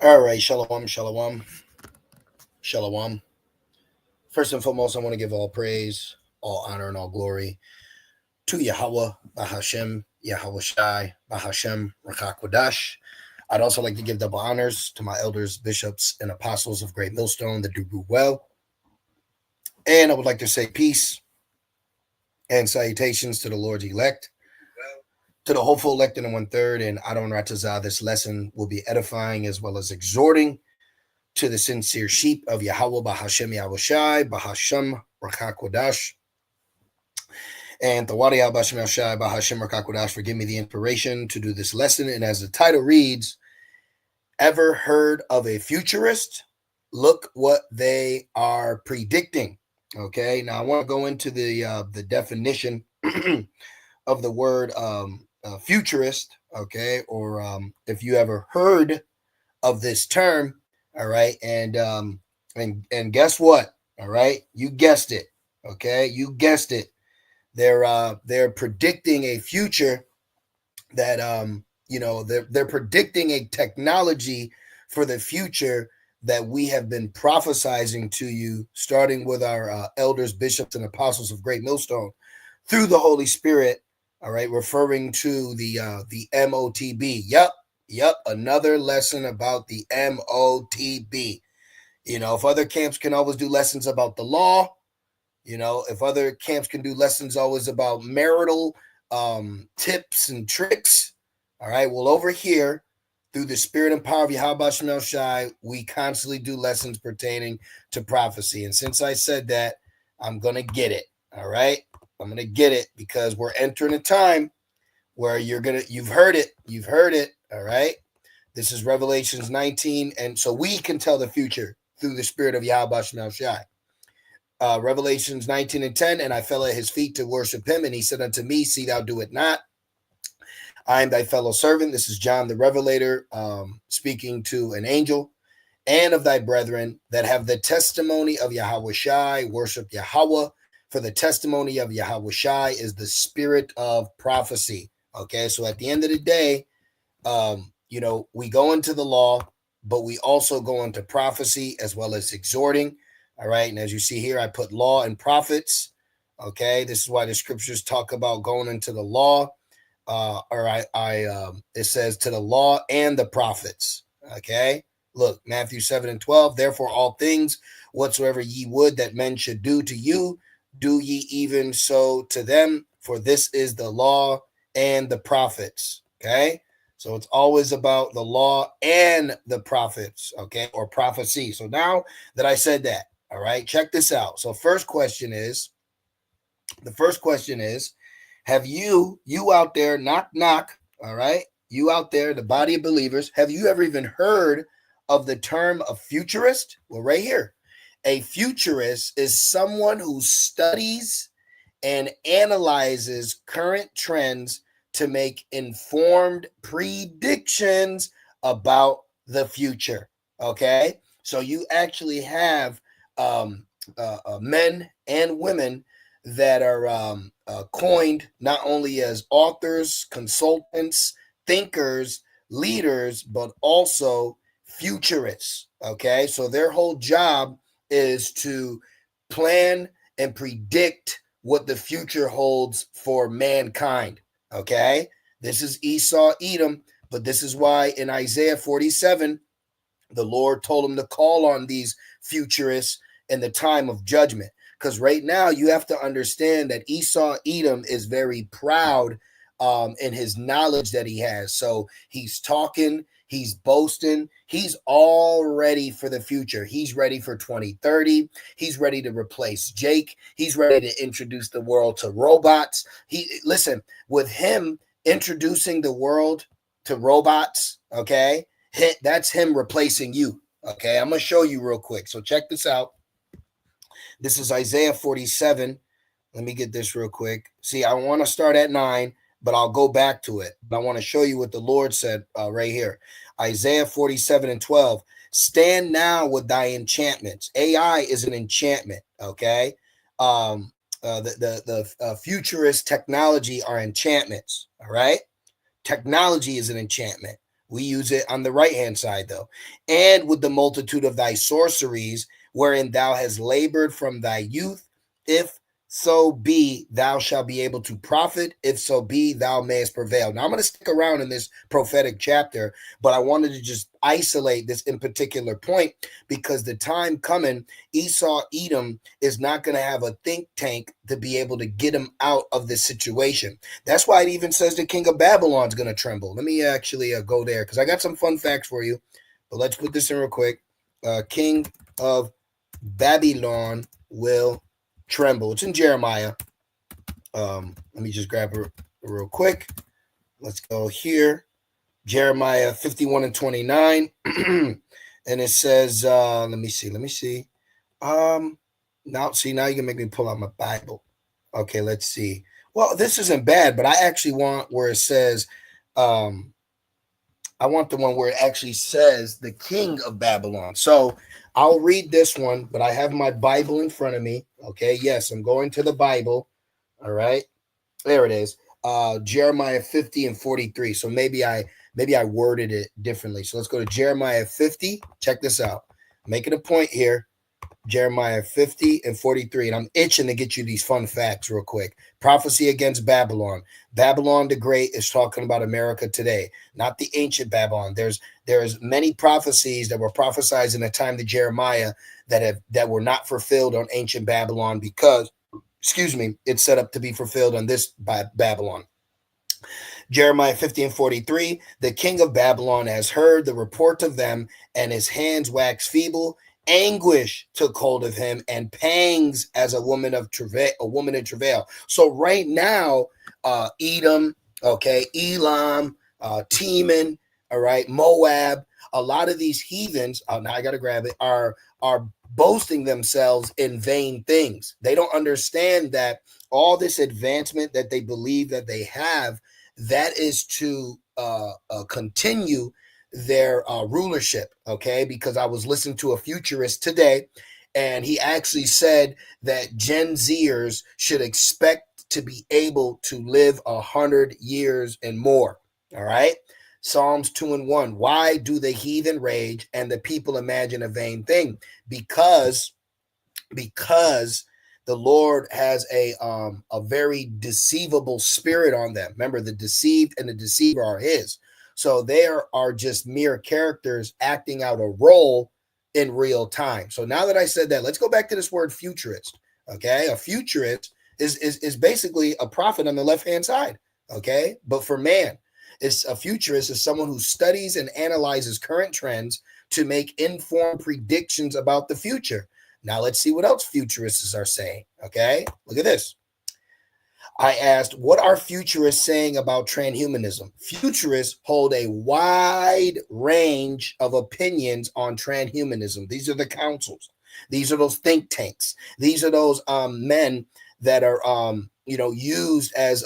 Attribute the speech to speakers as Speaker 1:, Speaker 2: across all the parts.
Speaker 1: All right, shalom, shalom, shalom. First and foremost, I want to give all praise, all honor, and all glory to Yahweh, Bahashem, Yahweh Shai, Bahashem, Rakakwadash. I'd also like to give double honors to my elders, bishops, and apostles of Great Millstone that do well. And I would like to say peace and salutations to the Lord's elect, to the hopeful elect in the 1/3, and Adon Ratazah. This lesson will be edifying as well as exhorting to the sincere sheep of Yahweh Bahashem Yahushai, Bahashem Rakakwadash, and Tawadi Bahashem Yahushai, Bahashem Rakakwadash for giving me the inspiration to do this lesson. And as the title reads, ever heard of a futurist? Look what they are predicting. Okay, now I want to go into the definition of the word futurist. Okay, or if you ever heard of this term. All right, and guess what? All right, you guessed it. Okay, you guessed it. They're predicting a future that they're predicting a technology for the future that we have been prophesizing to you, starting with our elders, bishops, and apostles of Great Millstone through the Holy Spirit. All right, referring to the MOTB. Yep, another lesson about the MOTB. If other camps can always do lessons about the law, if other camps can do lessons always about marital tips and tricks, all right, well, over here, through the spirit and power of Yahweh Shemel Shai, we constantly do lessons pertaining to prophecy. And since I said that, I'm going to get it, all right? I'm going to get it because we're entering a time where you've heard it, all right? This is Revelations 19, and so we can tell the future through the spirit of Yahweh Shemel Shai. Revelations 19 and 10, and I fell at his feet to worship him, and he said unto me, see thou do it not. I am thy fellow servant. This is John the Revelator speaking to an angel, and of thy brethren that have the testimony of Yahweh Shai, worship Yahweh, for the testimony of Yahweh Shai is the spirit of prophecy. Okay, so at the end of the day, we go into the law, but we also go into prophecy as well as exhorting. All right, and as you see here, I put law and prophets. Okay, this is why the scriptures talk about going into the law. It says to the law and the prophets. Okay, look, Matthew 7 and 12. Therefore, all things whatsoever ye would that men should do to you, do ye even so to them. For this is the law and the prophets. Okay, so it's always about the law and the prophets. Okay, or prophecy. So now that I said that, all right, check this out. So the first question is, have you out there, knock, all right, you out there, the body of believers, have you ever even heard of the term a futurist? Well, right here, a futurist is someone who studies and analyzes current trends to make informed predictions about the future. Okay, so you actually have men and women that are coined not only as authors, consultants, thinkers, leaders, but also futurists. Okay, so their whole job is to plan and predict what the future holds for mankind. Okay, this is Esau, Edom, but this is why in Isaiah 47, the Lord told him to call on these futurists in the time of judgment. Because right now you have to understand that Esau, Edom is very proud in his knowledge that he has. So he's talking, he's boasting, he's all ready for the future. He's ready for 2030. He's ready to replace Jake. He's ready to introduce the world to robots. Listen, with him introducing the world to robots, okay, that's him replacing you. Okay, I'm going to show you real quick. So check this out. This is Isaiah 47. Let me get this real quick. See, I want to start at 9, but I'll go back to it. But I want to show you what the Lord said right here. Isaiah 47 and 12. Stand now with thy enchantments. AI is an enchantment, okay? The futurist technology are enchantments, all right? Technology is an enchantment. We use it on the right hand side though. And with the multitude of thy sorceries, wherein thou hast labored from thy youth, if so be thou shalt be able to profit, if so be thou mayest prevail. Now I'm going to stick around in this prophetic chapter, but I wanted to just isolate this in particular point because the time coming, Esau Edom is not going to have a think tank to be able to get him out of this situation. That's why it even says the king of Babylon is going to tremble. Let me actually go there because I got some fun facts for you, but let's put this in real quick. King of Babylon will tremble. It's in Jeremiah. Let me just grab it real quick. Let's go here. Jeremiah 51 and 29. And it says, let me see. Now you can make me pull out my Bible. Okay, let's see. Well, this isn't bad, but I actually want where it says, I want the one where it actually says the king of Babylon. So I'll read this one, but I have my Bible in front of me. Okay, yes, I'm going to the Bible. All right, there it is. Jeremiah 50 and 43. So maybe I worded it differently. So let's go to Jeremiah 50. Check this out. Making a point here. Jeremiah 50 and 43. And I'm itching to get you these fun facts real quick. Prophecy against Babylon. Babylon the Great is talking about America today, not the ancient Babylon. There's many prophecies that were prophesied in the time of Jeremiah that were not fulfilled on ancient Babylon because, it's set up to be fulfilled on this Babylon. Jeremiah 50 and 43. The king of Babylon has heard the report of them, and his hands wax feeble. Anguish took hold of him, and pangs as a woman in travail. So right now, Edom, okay, Elam, Teman, all right, Moab, a lot of these heathens, now I gotta grab it, are boasting themselves in vain things. They don't understand that all this advancement that they believe that they have, that is to continue their rulership, okay? Because I was listening to a futurist today, and he actually said that Gen Zers should expect to be able to live 100 years and more, all right? Psalms 2 and 1. Why do the heathen rage and the people imagine a vain thing? Because the Lord has a very deceivable spirit on them. Remember, the deceived and the deceiver are his. So they are just mere characters acting out a role in real time. So now that I said that, let's go back to this word futurist. Okay, a futurist is basically a prophet on the left-hand side. Okay, but for man, a futurist is someone who studies and analyzes current trends to make informed predictions about the future. Now let's see what else futurists are saying. Okay, look at this. I asked, what are futurists saying about transhumanism? Futurists hold a wide range of opinions on transhumanism. These are the councils. These are those think tanks. These are those men that are used as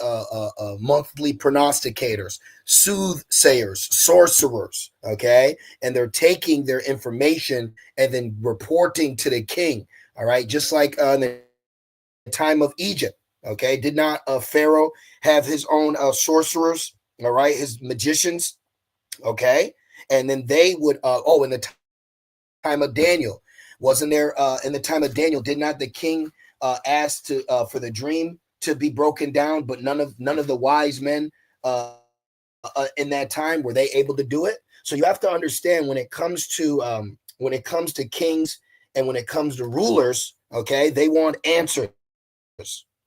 Speaker 1: monthly prognosticators, soothsayers, sorcerers, okay? And they're taking their information and then reporting to the king, all right? Just like in the time of Egypt, okay? Did not Pharaoh have his own sorcerers, all right? His magicians, okay? And then they would, in the time of Daniel, wasn't there, in the time of Daniel, did not the king asked for the dream to be broken down, but none of the wise men in that time were they able to do it. So you have to understand when it comes to kings and when it comes to rulers, okay, they want answers.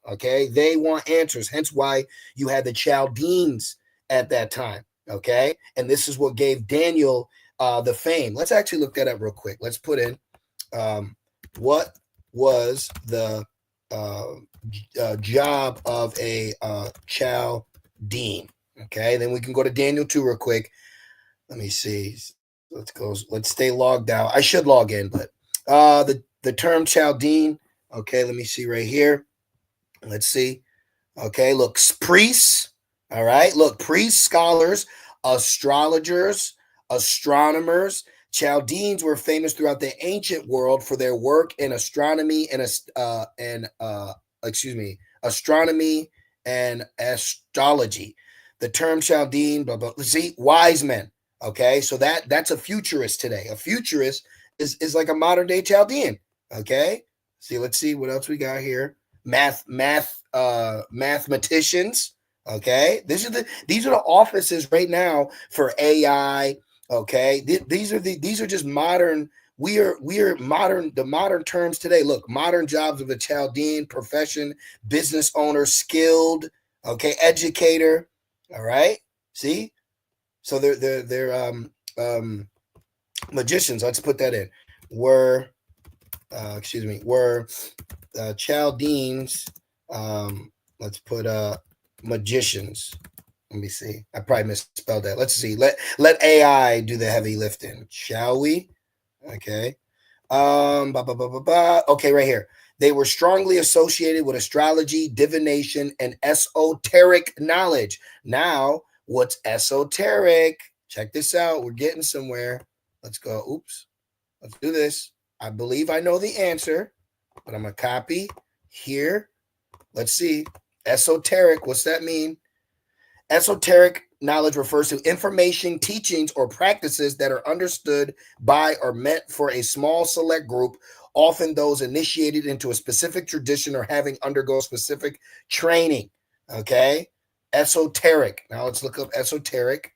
Speaker 1: Okay, they want answers. Hence why you had the Chaldeans at that time. Okay, and this is what gave Daniel the fame. Let's actually look that up real quick. Let's put in what was the job of a Chaldean. Okay, then we can go to Daniel 2 real quick. Let me see. Let's go. Let's stay logged out. I should log in, but the term Chaldean. Okay, let me see right here. Let's see. Okay, look, priests. All right, look, priests, scholars, astrologers, astronomers. Chaldeans were famous throughout the ancient world for their work in astronomy and astronomy and astrology. The term Chaldean, blah, blah, see, wise men. Okay, so that's a futurist today. A futurist is like a modern day Chaldean. Okay, see, let's see what else we got here. Mathematicians. Okay, these are the offices right now for AI. Okay, these are just modern. We are modern. The modern terms today. Look, modern jobs of a Chaldean profession, business owner, skilled. Okay, educator. All right, see. So they're magicians. Let's put that in. Were were Chaldeans. Let's put magicians. Let me see. I probably misspelled that. Let's see. Let AI do the heavy lifting, shall we? Okay. Okay, right here. They were strongly associated with astrology, divination, and esoteric knowledge. Now, what's esoteric? Check this out. We're getting somewhere. Let's go. Oops. Let's do this. I believe I know the answer, but I'm going to copy here. Let's see. Esoteric. What's that mean? Esoteric knowledge refers to information, teachings, or practices that are understood by or meant for a small select group, often those initiated into a specific tradition or having undergone specific training. Okay? Esoteric. Now let's look up esoteric.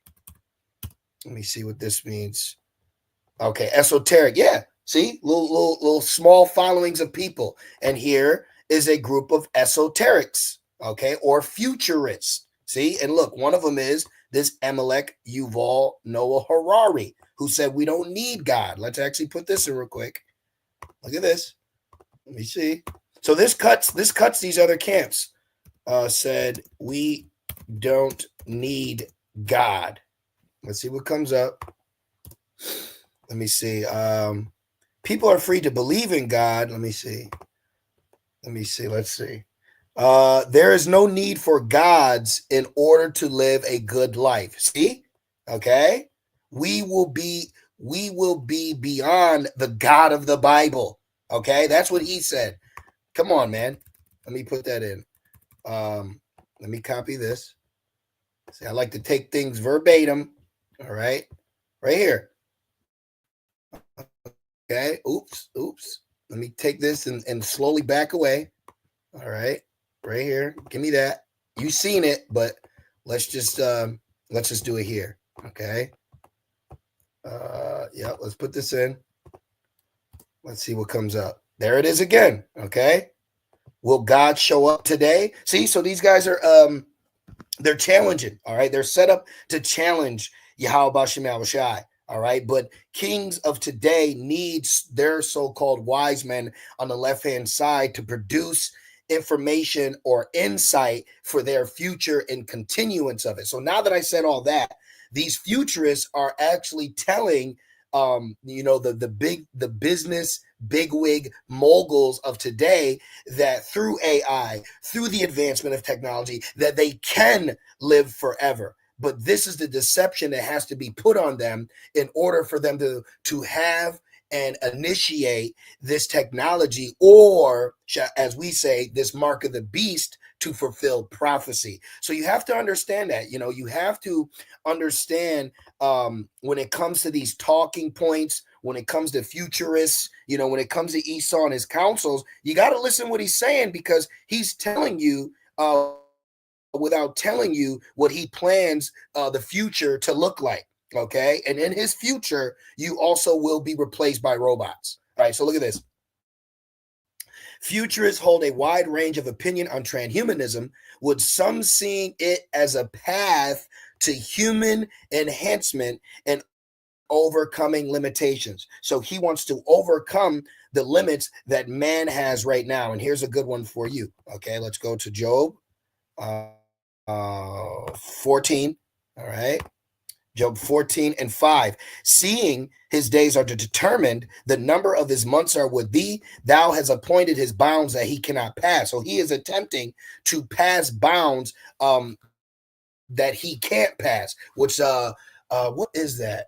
Speaker 1: Let me see what this means. Okay, esoteric. Yeah. See? Little small followings of people. And here is a group of esoterics, okay, or futurists. See, and look, one of them is this Emelech Yuval Noah Harari, who said we don't need God. Let's actually put this in real quick. Look at this. Let me see. So this cuts these other camps. Said we don't need God. Let's see what comes up. Let me see. People are free to believe in God. Let me see. Let's see. There is no need for gods in order to live a good life. See? Okay? We will be beyond the God of the Bible. Okay? That's what he said. Come on, man. Let me put that in. Let me copy this. See, I like to take things verbatim. All right? Right here. Okay? Oops. Let me take this and slowly back away. All right. Right here. Give me that. You've seen it, but let's just do it here. Okay. Yeah, let's put this in. Let's see what comes up. There it is again. Okay. Will God show up today? See, so these guys are they're challenging. All right. They're set up to challenge Yahweh Bashem Yahushai. All right. But kings of today needs their so-called wise men on the left-hand side to produce information or insight for their future and continuance of it. So now that I said all that, these futurists are actually telling the business bigwig moguls of today that through AI, through the advancement of technology, that they can live forever. But this is the deception that has to be put on them in order for them to have and initiate this technology, or as we say, this mark of the beast, to fulfill prophecy. So you have to understand that. You have to understand when it comes to these talking points, when it comes to futurists, when it comes to Esau and his counsels, you got to listen what he's saying, because he's telling you without telling you what he plans the future to look like. Okay. And in his future, you also will be replaced by robots. All right. So look at this. Futurists hold a wide range of opinion on transhumanism, with some seeing it as a path to human enhancement and overcoming limitations. So he wants to overcome the limits that man has right now. And here's a good one for you. Okay. Let's go to Job 14. All right. Job 14:5. Seeing his days are determined, the number of his months are with thee. Thou hast appointed his bounds that he cannot pass. So he is attempting to pass bounds that he can't pass. Which what is that?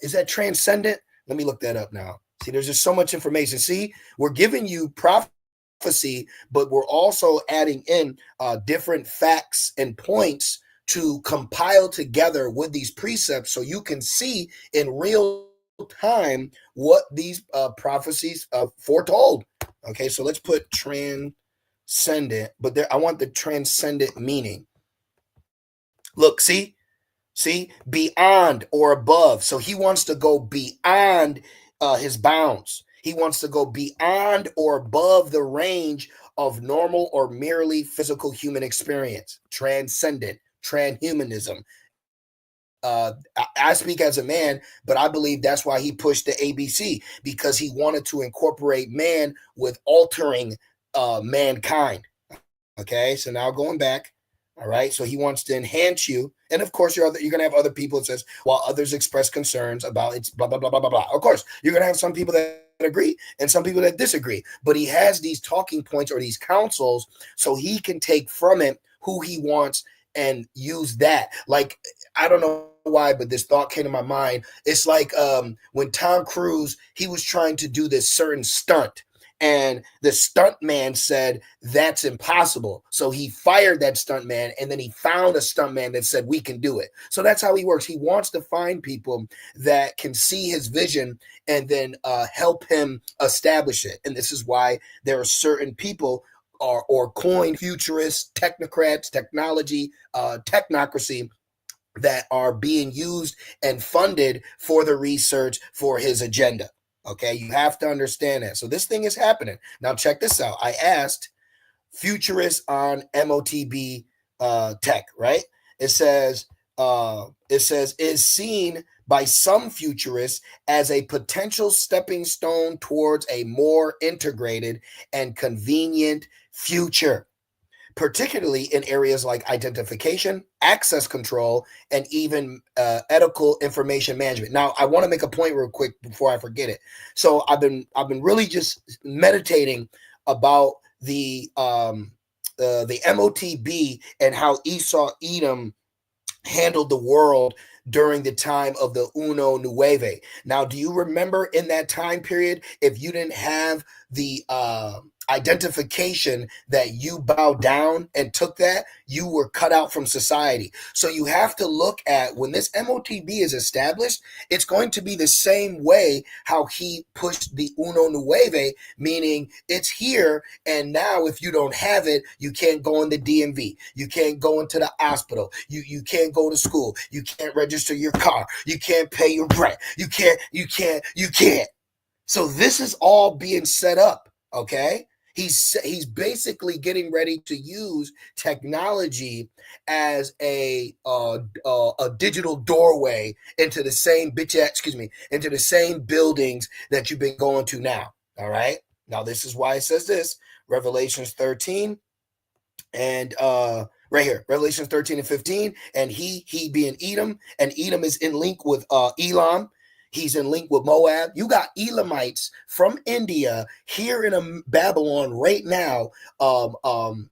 Speaker 1: Is that transcendent? Let me look that up now. See, there's just so much information. See, we're giving you prophecy, but we're also adding in different facts and points to compile together with these precepts so you can see in real time what these prophecies foretold. Okay, so let's put transcendent, but there I want the transcendent meaning. Look, see, beyond or above. So he wants to go beyond his bounds. He wants to go beyond or above the range of normal or merely physical human experience. Transcendent, transhumanism. I speak as a man, but I believe that's why he pushed the ABC, because he wanted to incorporate man with altering mankind. Okay, so now going back. All right, so he wants to enhance you, and of course you're going to have other people that says, while others express concerns about it's blah blah blah blah blah blah. Of course, you're going to have some people that agree and some people that disagree, but he has these talking points or these counsels so he can take from it who he wants and use that. Like, I don't know why, but this thought came to my mind. It's like when Tom Cruise, he was trying to do this certain stunt, and the stunt man said that's impossible. So he fired that stunt man, and then he found a stunt man that said we can do it. So that's how he works. He wants to find people that can see his vision and then help him establish it. And this is why there are certain people or coined futurists, technocrats, technology, technocracy, that are being used and funded for the research for his agenda. Okay, you have to understand that. So this thing is happening. Now check this out. I asked futurists on MOTB tech, right? It says is seen by some futurists as a potential stepping stone towards a more integrated and convenient future, particularly in areas like identification, access control, and even ethical information management. Now, I want to make a point real quick before I forget it. So I've been really just meditating about the MOTB and how Esau Edom handled the world during the time of the Uno Nueve. Now, do you remember in that time period, if you didn't have the identification that you bowed down and took that, you were cut out from society. So you have to look at when this MOTB is established, it's going to be the same way how he pushed the Uno Nueve, meaning it's here, and now if you don't have it, you can't go in the DMV, you can't go into the hospital, you can't go to school, you can't register your car, you can't pay your rent, you can't. So this is all being set up, okay? He's basically getting ready to use technology as a digital doorway into the same into the same buildings that you've been going to now. All right. Now this is why it says this, Revelations 13 and right here, Revelations 13 and 15, and he being Edom, and Edom is in link with Elam. He's in link with Moab. You got Elamites from India here in Babylon right now, and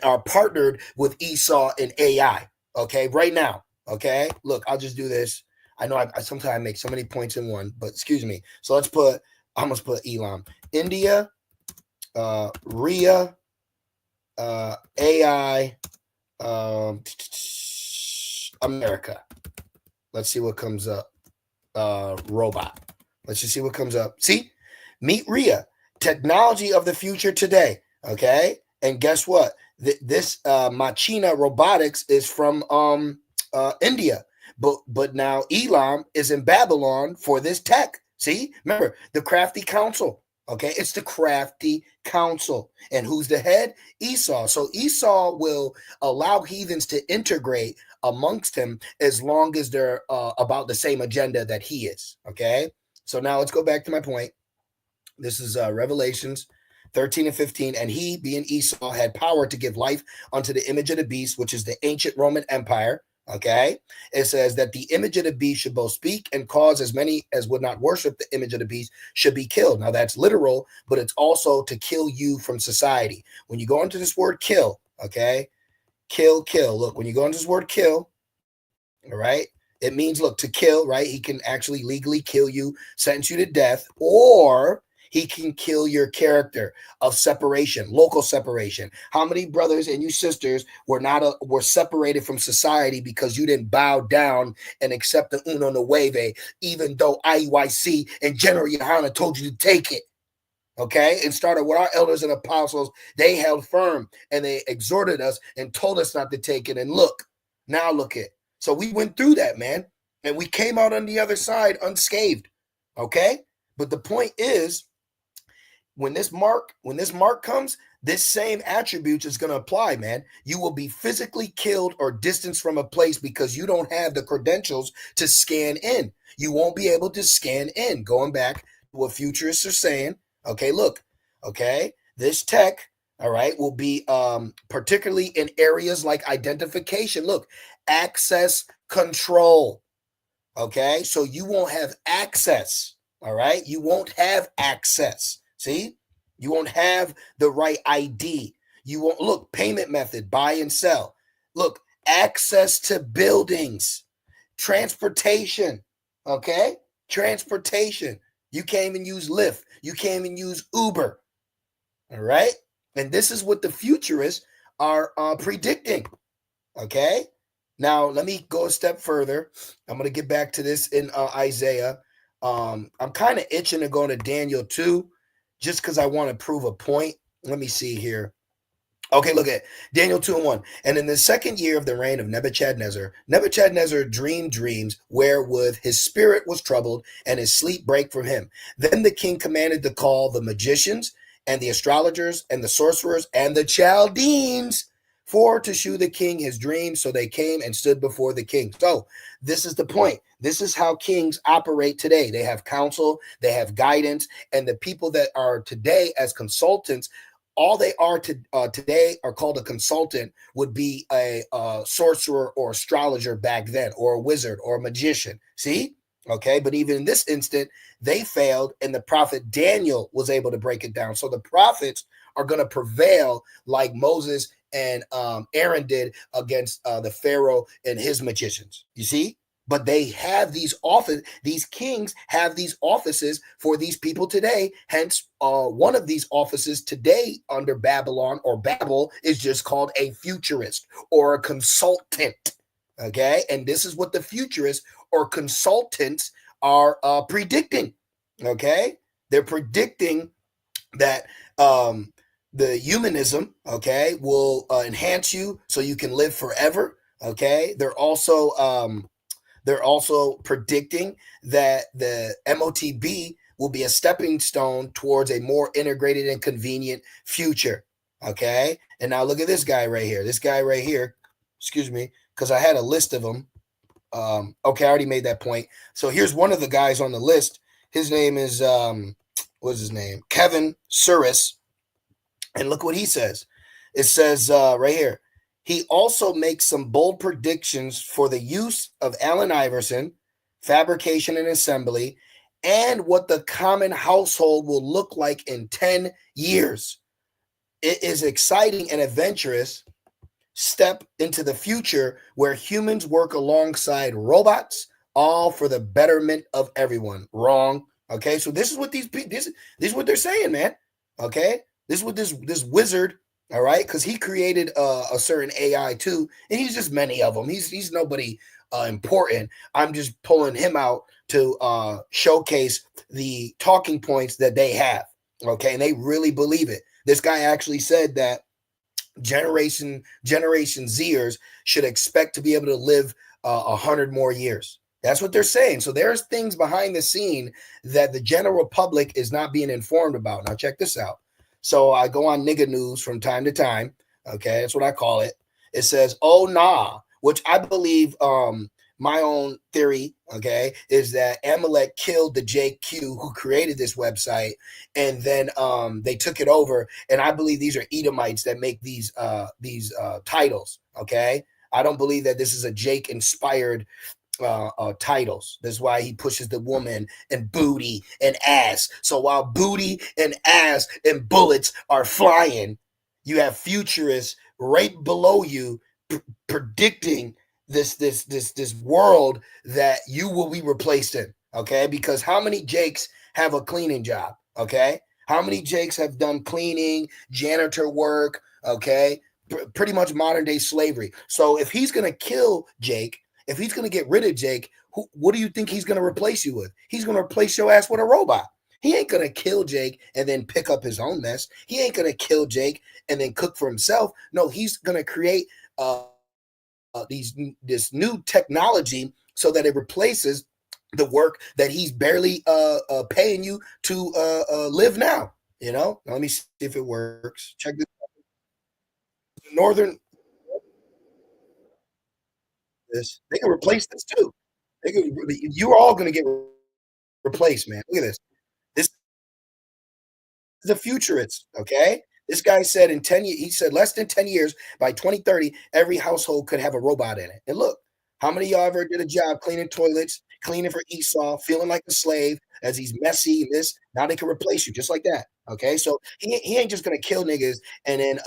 Speaker 1: are partnered with Esau and AI. Okay, right now. Okay, look, I'll just do this. I know I sometimes make so many points in one, but excuse me. So let's put. I must put Elam, India, Rhea, AI, America. Let's see what comes up. Robot. Let's just see what comes up. See, meet Rhea, technology of the future today. Okay, and guess what? This Machina Robotics is from India, but now Elam is in Babylon for this tech. See, remember the crafty council. Okay, it's the crafty council, and who's the head? Esau. So Esau will allow heathens to integrate amongst him as long as they're about the same agenda that he is. Okay, so now let's go back to my point. This is Revelations 13 and 15, and he, being Esau, had power to give life unto the image of the beast, which is the ancient Roman Empire. Okay, it says that the image of the beast should both speak and cause as many as would not worship the image of the beast should be killed. Now that's literal, but it's also to kill you from society. When you go into this word kill, okay, kill. Look, when you go into this word kill, all right, it means, look, to kill, right? He can actually legally kill you, sentence you to death, or He can kill your character of separation, local separation. How many brothers and you sisters were separated from society because you didn't bow down and accept the uno nueve, even though IUIC and General Yohana told you to take it? Okay, and started with our elders and apostles. They held firm and they exhorted us and told us not to take it. And look, now look at. So we went through that, man, and we came out on the other side unscathed. Okay, but the point is, when this mark comes, this same attributes is going to apply, man. You will be physically killed or distanced from a place because you don't have the credentials to scan in. You won't be able to scan in. Going back to what futurists are saying. Okay, look, okay, this tech, all right, will be particularly in areas like identification. Look, access control. Okay, so you won't have access. All right, you won't have access. See, you won't have the right ID. You won't look payment method, buy and sell. Look, access to buildings, transportation. Okay, transportation. You can't even use Lyft. You can't even use Uber. All right, and this is what the futurists are predicting. Okay, now let me go a step further. I'm going to get back to this in Isaiah. I'm kind of itching to go to Daniel 2 just because I want to prove a point. Let me see here. Okay, look at Daniel 2:1. And in the second year of the reign of Nebuchadnezzar dreamed dreams wherewith his spirit was troubled and his sleep brake from him. Then the king commanded to call the magicians and the astrologers and the sorcerers and the Chaldeans for to shew the king his dreams. So they came and stood before the king. So this is the point. This is how kings operate today. They have counsel, they have guidance, and the people that are today as consultants, all they are today are called a consultant, would be a sorcerer or astrologer back then, or a wizard or a magician. See? Okay, but even in this instant, they failed, and the prophet Daniel was able to break it down. So the prophets are going to prevail like Moses and Aaron did against the Pharaoh and his magicians. You see? But they have these kings have these offices for these people today. Hence, one of these offices today under Babylon or Babel is just called a futurist or a consultant. Okay, and this is what the futurists or consultants are predicting. Okay, they're predicting that the humanism, okay, will enhance you so you can live forever. Okay, they're also predicting that the MOTB will be a stepping stone towards a more integrated and convenient future. Okay. And now look at this guy right here. Excuse me, because I had a list of them. Okay, I already made that point. So here's one of the guys on the list. His name is, what's his name? Kevin Suris. And look what he says. It says right here. He also makes some bold predictions for the use of Allen Iverson, fabrication and assembly, and what the common household will look like in 10 years. It is exciting and adventurous step into the future where humans work alongside robots, all for the betterment of everyone. Wrong. Okay, so this is what this is what they're saying, man. Okay, this is what this wizard. All right, because he created a certain AI too, and he's just many of them. He's nobody important. I'm just pulling him out to showcase the talking points that they have. Okay, and they really believe it. This guy actually said that Generation Zers should expect to be able to live 100 more years. That's what they're saying. So there's things behind the scene that the general public is not being informed about. Now check this out. So I go on nigga news from time to time. Okay, that's what I call it. It says, "Oh nah," which I believe. My own theory, okay, is that Amalek killed the JQ who created this website, and then they took it over. And I believe these are Edomites that make these titles. Okay, I don't believe that this is a Jake inspired titles. That's why he pushes the woman and booty and ass. So while booty and ass and bullets are flying, you have futurists right below you predicting this world that you will be replaced in. Okay, because how many Jakes have a cleaning job? Okay. How many Jakes have done cleaning, janitor work? Okay. Pretty much modern day slavery. So if he's going to kill Jake, if he's going to get rid of Jake, what do you think he's going to replace you with? He's going to replace your ass with a robot. He ain't going to kill Jake and then pick up his own mess. He ain't going to kill Jake and then cook for himself. No, he's going to create this new technology so that it replaces the work that he's barely paying you to live now. You know, let me see if it works. Check this. Northern, this they can replace this too. They can, you're all going to get replaced, man. Look at this. This is a futurist. Okay, this guy said in 10 years, he said less than 10 years, by 2030, every household could have a robot in it. And look, how many of y'all ever did a job cleaning toilets, cleaning for Esau, feeling like a slave as he's messy and this? Now they can replace you just like that. Okay, so he ain't just gonna kill niggas and then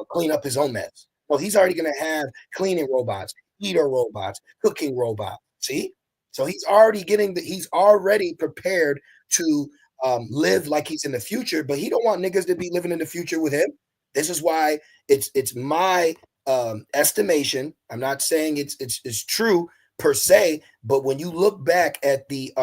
Speaker 1: clean up his own mess. No, he's already gonna have cleaning robots, eater robots, cooking robots. See, so he's already prepared to live like he's in the future, but he don't want niggas to be living in the future with him. This is why it's my estimation. I'm not saying it's true per se, but when you look back at the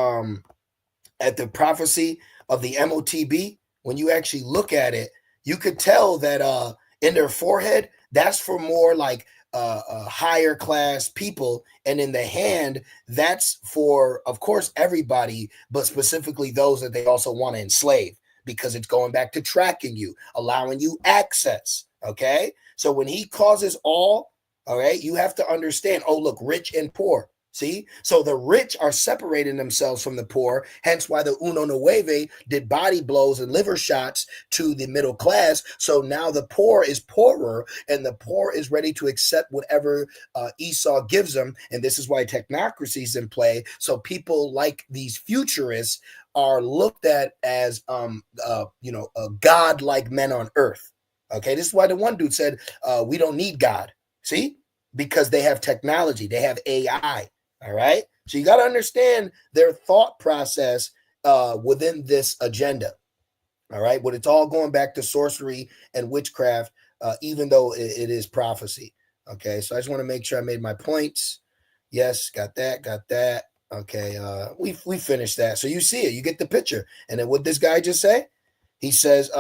Speaker 1: prophecy of the MOTB, when you actually look at it, you could tell that in their forehead, that's for more like higher class people, and in the hand, that's for, of course, everybody, but specifically those that they also want to enslave, because it's going back to tracking you, allowing you access. Okay, so when he causes all right, you have to understand. Oh, look, rich and poor. See, so the rich are separating themselves from the poor, hence why the Uno Nueve did body blows and liver shots to the middle class. So now the poor is poorer, and the poor is ready to accept whatever Esau gives them. And this is why technocracy is in play. So people like these futurists are looked at as God-like men on earth. Okay, this is why the one dude said we don't need God. See, because they have technology, they have AI. All right. So you got to understand their thought process within this agenda. All right. But it's all going back to sorcery and witchcraft, even though it is prophecy. Okay. So I just want to make sure I made my points. Yes. Got that. Got that. Okay. We finished that. So you see it. You get the picture. And then what this guy just say? He says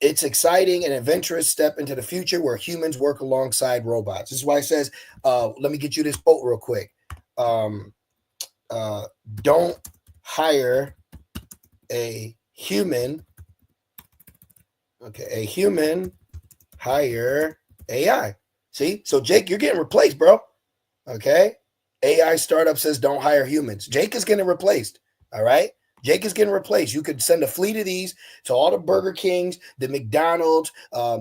Speaker 1: it's exciting and adventurous step into the future where humans work alongside robots. This is why it says, let me get you this quote real quick. Don't hire a human. Okay, a human, hire AI. See? So Jake, you're getting replaced, bro. Okay? AI startup says don't hire humans. Jake is getting replaced. All right? Jake is getting replaced. You could send a fleet of these to all the Burger Kings, the McDonald's,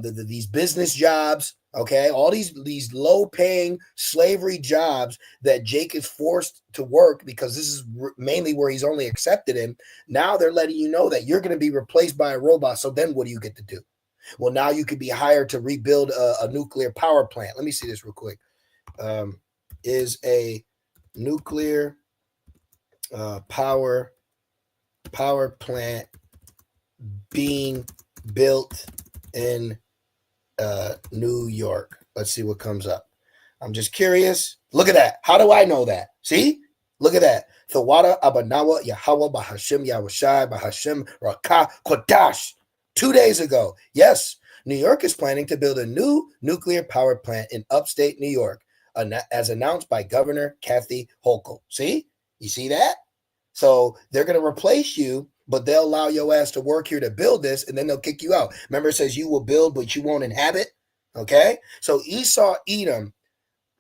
Speaker 1: these business jobs, okay? All these low-paying slavery jobs that Jake is forced to work because this is mainly where he's only accepted in. Now they're letting you know that you're going to be replaced by a robot. So then what do you get to do? Well, now you could be hired to rebuild a nuclear power plant. Let me see this real quick. Is a nuclear power plant being built in New York? Let's see what comes up. I'm just curious. Look at that. How do I know that? See? Look at that. Thawada Abanawa Yahweh Bahashim Yahushai Bahashim Rakah Kodash. 2 days ago. Yes, New York is planning to build a new nuclear power plant in upstate New York, as announced by Governor Kathy Hochul. See? You see that? So they're going to replace you, but they'll allow your ass to work here to build this, and then they'll kick you out. Remember, it says you will build, but you won't inhabit. Okay? So Esau Edom,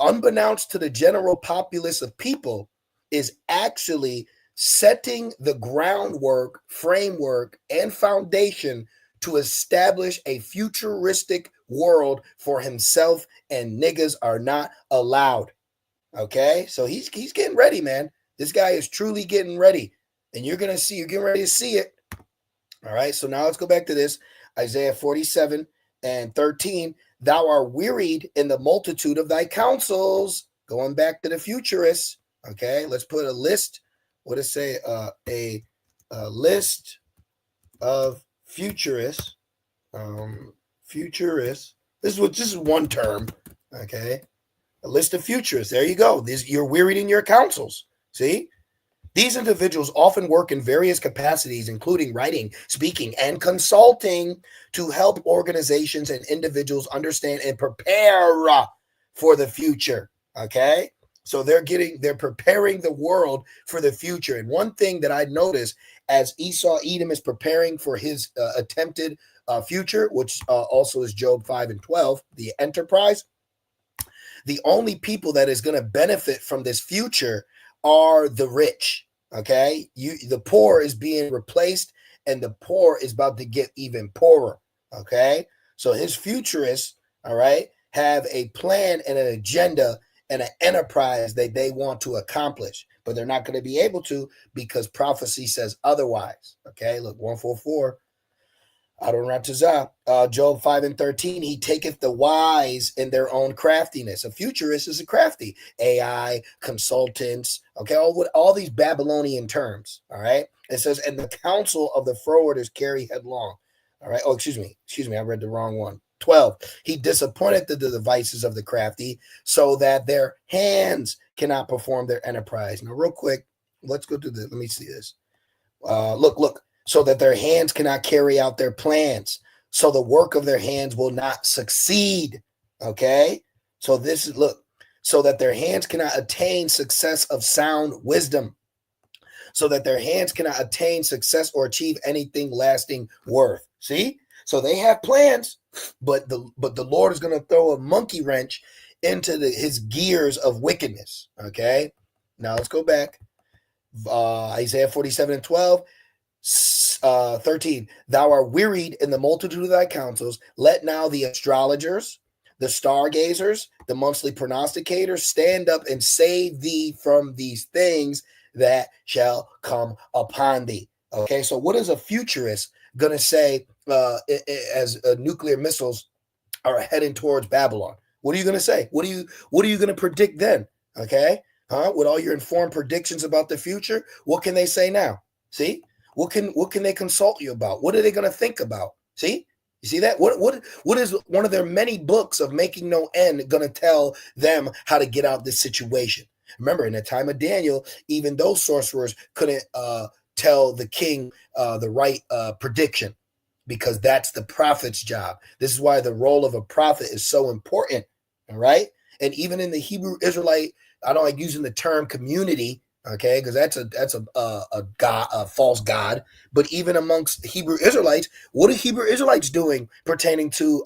Speaker 1: unbeknownst to the general populace of people, is actually setting the groundwork, framework, and foundation to establish a futuristic world for himself, and niggas are not allowed. Okay? So he's getting ready, man. This guy is truly getting ready, and you're getting ready to see it. All right. So now let's go back to this. Isaiah 47 and 13. Thou art wearied in the multitude of thy counsels. Going back to the futurists. Okay. Let's put a list. What does it say? a list of futurists. Futurists. This is one term. Okay. A list of futurists. There you go. You're wearied in your counsels. See? These individuals often work in various capacities, including writing, speaking, and consulting to help organizations and individuals understand and prepare for the future. Okay? So they're preparing the world for the future. And one thing that I noticed as Edom is preparing for his attempted future, which also is Job 5 and 12, the enterprise, the only people that is going to benefit from this future are the rich. Okay, the poor is being replaced, and the poor is about to get even poorer. Okay, so his futurists, all right, have a plan and an agenda and an enterprise that they want to accomplish, but they're not going to be able to because prophecy says otherwise. Okay, look, 144. Job 5 and 13, he taketh the wise in their own craftiness. A futurist is a crafty. AI, consultants, okay, all these Babylonian terms, all right? It says, and the counsel of the forwarders carry headlong, all right? Oh, excuse me, I read the wrong one. 12, he disappointed the devices of the crafty so that their hands cannot perform their enterprise. Now, real quick, let's go to let me see this. Look. So that their hands cannot carry out their plans. So the work of their hands will not succeed. Okay? So this is, so that their hands cannot attain success of sound wisdom. So that their hands cannot attain success or achieve anything lasting worth. See? So they have plans, but the Lord is going to throw a monkey wrench into his gears of wickedness. Okay? Now let's go back. Isaiah 47 and 12. 13, thou art wearied in the multitude of thy counsels. Let now the astrologers, the stargazers, the monthly prognosticators stand up and save thee from these things that shall come upon thee. Okay, so what is a futurist going to say as nuclear missiles are heading towards Babylon? What are you going to say? What are you going to predict then? Okay, with all your informed predictions about the future, what can they say now? See? What can they consult you about? What are they going to think about? See? You see that? What is one of their many books of making no end going to tell them how to get out this situation? Remember, in the time of Daniel, even those sorcerers couldn't tell the king the right prediction, because that's the prophet's job. This is why the role of a prophet is so important. All right. And even in the Hebrew Israelite, I don't like using the term community, okay, because that's a god, a false god. But even amongst Hebrew Israelites, what are Hebrew Israelites doing pertaining to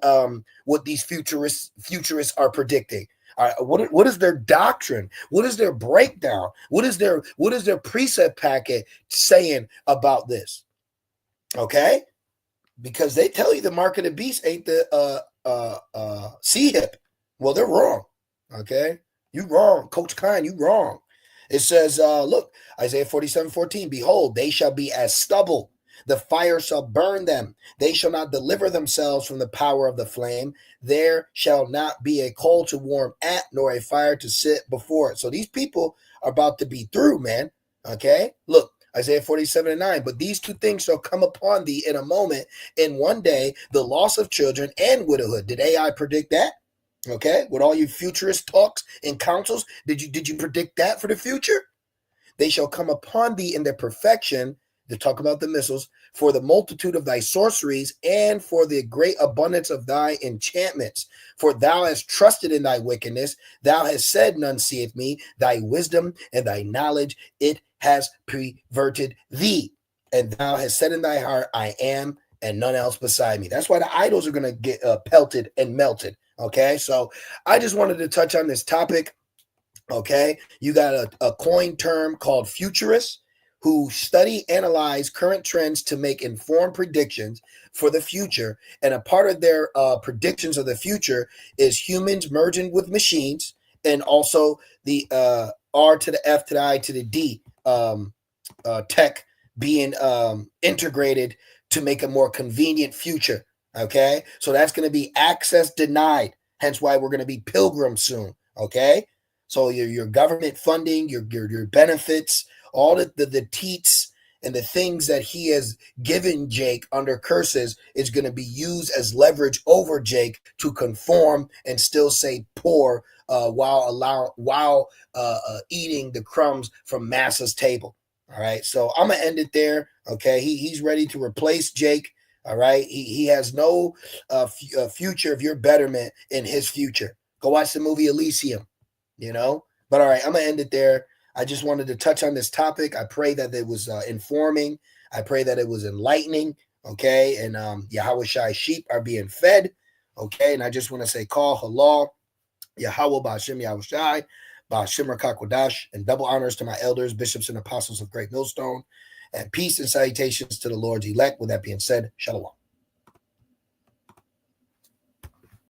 Speaker 1: what these futurists are predicting? All right, what is their doctrine? What is their breakdown? What is their precept packet saying about this? Okay, because they tell you the mark of the beast ain't the sea hip. Well, they're wrong. Okay, you wrong, Coach Kine, you wrong. It says, look, Isaiah 47:14, behold, they shall be as stubble. The fire shall burn them. They shall not deliver themselves from the power of the flame. There shall not be a coal to warm at, nor a fire to sit before it. So these people are about to be through, man. Okay, look, Isaiah 47:9, but these two things shall come upon thee in a moment, in one day, the loss of children and widowhood. Did AI predict that? Okay, with all you futurist talks and counsels, did you predict that for the future? They shall come upon thee in their perfection, to talk about the missiles, for the multitude of thy sorceries and for the great abundance of thy enchantments. For thou hast trusted in thy wickedness, thou hast said, none seeth me, thy wisdom and thy knowledge, it has perverted thee. And thou hast said in thy heart, I am, and none else beside me. That's why the idols are going to get pelted and melted. Okay, so I just wanted to touch on this topic. Okay, you got a coined term called futurists who study, analyze current trends to make informed predictions for the future. And a part of their predictions of the future is humans merging with machines, and also the R to the F to the I to the D tech being integrated to make a more convenient future. Okay, so that's going to be access denied. Hence why we're going to be pilgrims soon. Okay, so your government funding, your benefits, all the teats And the things that he has given Jake under curses is going to be used as leverage over Jake to conform and still say poor while eating the crumbs from Massa's table. All right, so I'm gonna end it there. Okay, he's ready to replace Jake. All right, he has no future of your betterment in his future. Go watch the movie Elysium. But all right, I'm gonna end it there. I just wanted to touch on this topic. I pray that it was informing. I pray that it was enlightening. Okay, and Yahweh Shai sheep are being fed. Okay, and I just want to say, call halal, Yahweh Ba'Shem Yahweh Shai, Ba'Shem Rakakwadash, and double honors to my elders, bishops, and apostles of Great Millstone, and peace and salutations to the Lord's elect. With that being said, Shalom.